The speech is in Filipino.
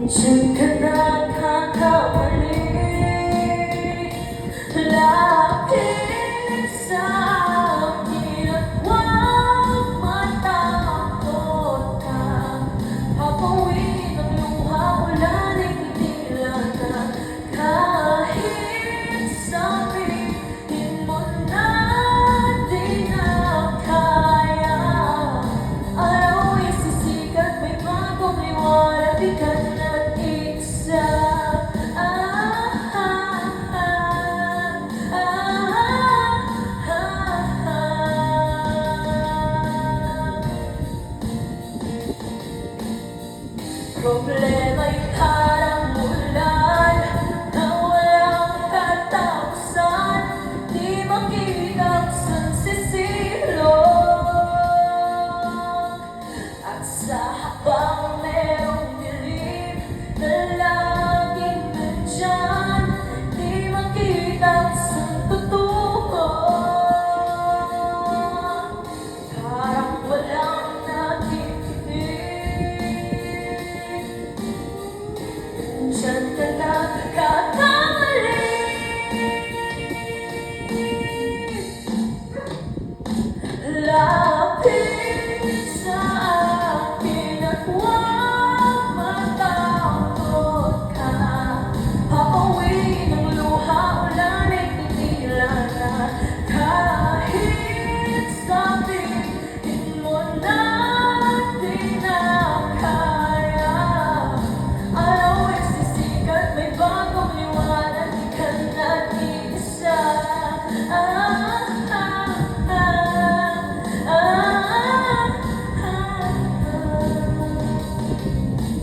Diyan ka nagkakamali. Lapit sa akin at huwag matakot ka. Papawin ang luha mula ng titilan na kahit sabihin mo na di na kaya. Araw ay sisikat, may bagong liwanag, di ka na isa. Problema'y parang ulan na walang katapusan, di makita kung saan sisilong. At sa